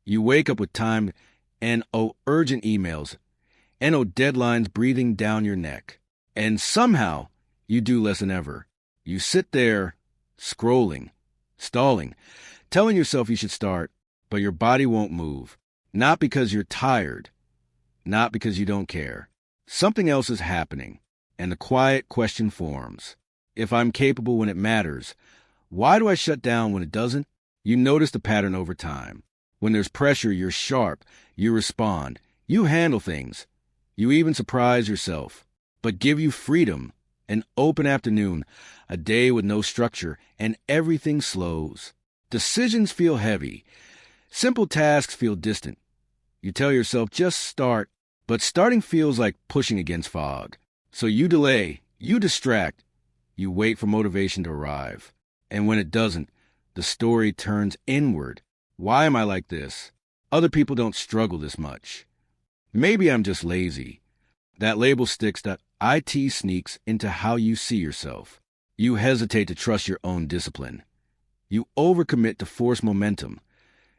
You wake up with time and urgent emails and deadlines breathing down your neck. And somehow you do less than ever. You sit there scrolling, stalling, telling yourself you should start, but your body won't move. Not because you're tired, not because you don't care. Something else is happening, and the quiet question forms. If I'm capable when it matters, why do I shut down when it doesn't? You notice the pattern over time. When there's pressure, you're sharp, you respond, you handle things, you even surprise yourself. But give you freedom, an open afternoon, a day with no structure, and everything slows. Decisions feel heavy. Simple tasks feel distant. You tell yourself, just start, but starting feels like pushing against fog. So you delay, you distract, you wait for motivation to arrive. And when it doesn't, the story turns inward. Why am I like this? Other people don't struggle this much. Maybe I'm just lazy. That label sticks, that IT sneaks into how you see yourself. You hesitate to trust your own discipline. You overcommit to force momentum.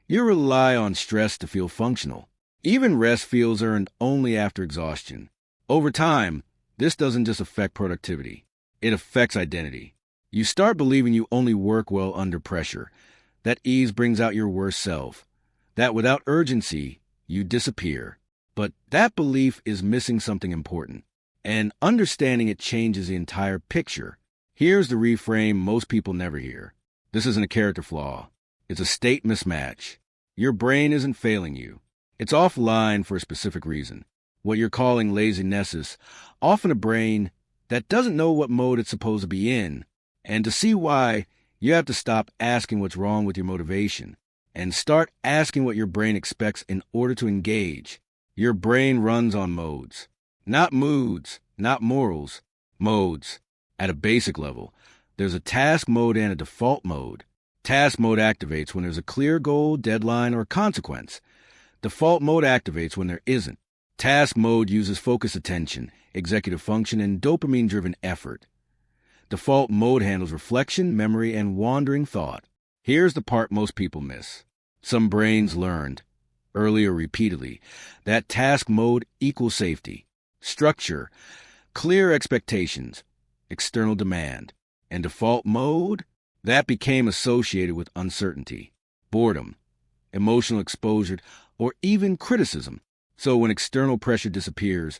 You rely on stress to feel functional. Even rest feels earned only after exhaustion. Over time, this doesn't just affect productivity. It affects identity. You start believing you only work well under pressure. That ease brings out your worst self. That without urgency, you disappear. But that belief is missing something important. And understanding it changes the entire picture. Here's the reframe most people never hear. This isn't a character flaw. It's a state mismatch. Your brain isn't failing you. It's offline for a specific reason. What you're calling laziness is often a brain that doesn't know what mode it's supposed to be in. And to see why, you have to stop asking what's wrong with your motivation and start asking what your brain expects in order to engage. Your brain runs on modes. Not moods, not morals, modes. At a basic level, there's a task mode and a default mode. Task mode activates when there's a clear goal, deadline, or consequence. Default mode activates when there isn't. Task mode uses focused attention, executive function, and dopamine-driven effort. Default mode handles reflection, memory, and wandering thought. Here's the part most people miss. Some brains learned, early or repeatedly, that task mode equals safety, structure, clear expectations, external demand. And default mode, that became associated with uncertainty, boredom, emotional exposure, or even criticism. So when external pressure disappears,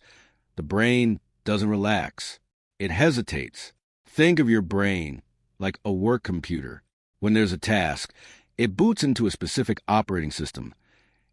the brain doesn't relax. It hesitates. Think of your brain like a work computer. When there's a task, it boots into a specific operating system.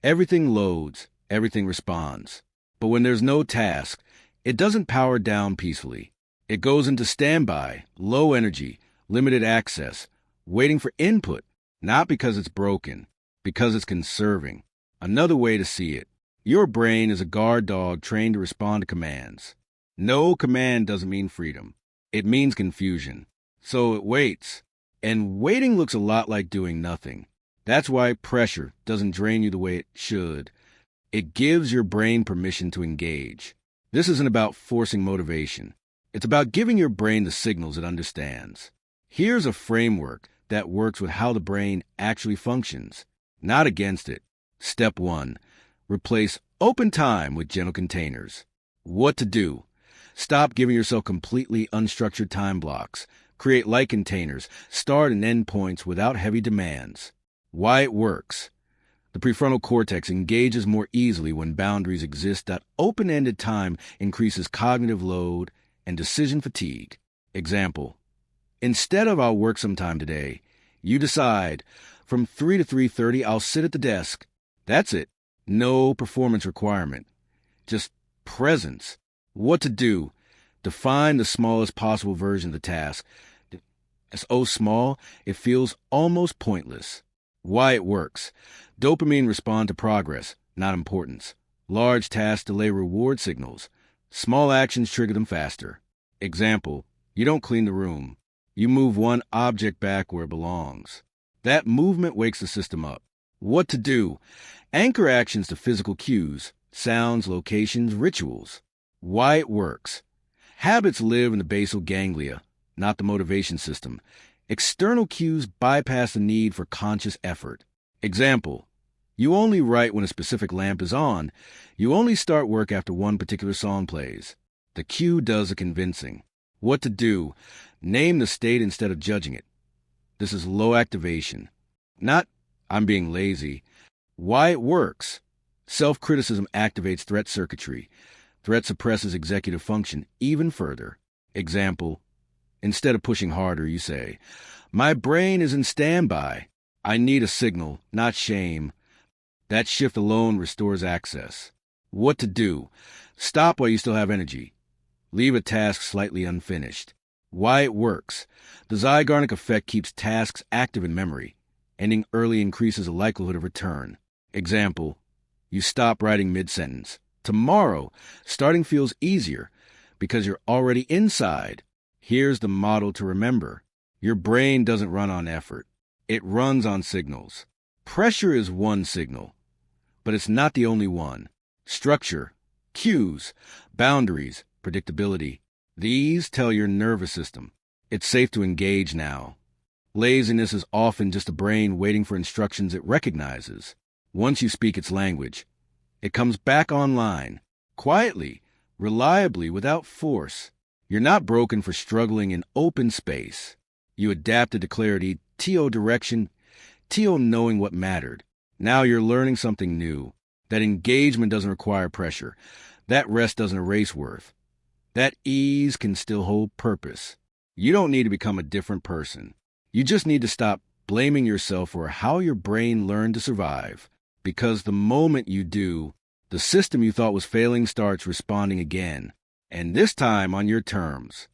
Everything loads, everything responds. But when there's no task, it doesn't power down peacefully. It goes into standby, low energy, limited access, waiting for input, not because it's broken, because it's conserving. Another way to see it, your brain is a guard dog trained to respond to commands. No command doesn't mean freedom. It means confusion. So it waits. And waiting looks a lot like doing nothing. That's why pressure doesn't drain you the way it should. It gives your brain permission to engage. This isn't about forcing motivation. It's about giving your brain the signals it understands. Here's a framework that works with how the brain actually functions, not against it. Step 1. Replace open time with gentle containers. What to do? Stop giving yourself completely unstructured time blocks. Create light containers, start and end points without heavy demands. Why it works. The prefrontal cortex engages more easily when boundaries exist. That open-ended time increases cognitive load and decision fatigue. Example, instead of I'll work sometime today, you decide, from 3 to 3:30 I'll sit at the desk. That's it. No performance requirement. Just presence. What to do? Define the smallest possible version of the task. It's so small, it feels almost pointless. Why it works. Dopamine responds to progress, not importance. Large tasks delay reward signals. Small actions trigger them faster. Example, you don't clean the room. You move one object back where it belongs. That movement wakes the system up. What to do? Anchor actions to physical cues, sounds, locations, rituals. Why it works. Habits live in the basal ganglia, not the motivation system. External cues bypass the need for conscious effort. Example, You only write when a specific lamp is on. You only start work after one particular song plays. The cue does the convincing. What to do? Name the state instead of judging it. This is low activation. Not, I'm being lazy. Why it works. Self-criticism activates threat circuitry. Threat suppresses executive function even further. Example, instead of pushing harder, you say, my brain is in standby. I need a signal, not shame. That shift alone restores access. What to do? Stop while you still have energy. Leave a task slightly unfinished. Why it works. The Zeigarnik effect keeps tasks active in memory. Ending early increases the likelihood of return. Example, you stop writing mid-sentence. Tomorrow, starting feels easier because you're already inside. Here's the model to remember. Your brain doesn't run on effort. It runs on signals. Pressure is one signal, but it's not the only one. Structure, cues, boundaries, predictability. These tell your nervous system it's safe to engage now. Laziness is often just a brain waiting for instructions it recognizes. Once you speak its language, it comes back online, quietly, reliably, without force. You're not broken for struggling in open space. You adapted to clarity, TO direction, TO knowing what mattered. Now you're learning something new. That engagement doesn't require pressure. That rest doesn't erase worth. That ease can still hold purpose. You don't need to become a different person. You just need to stop blaming yourself for how your brain learned to survive. Because the moment you do, the system you thought was failing starts responding again. And this time on your terms.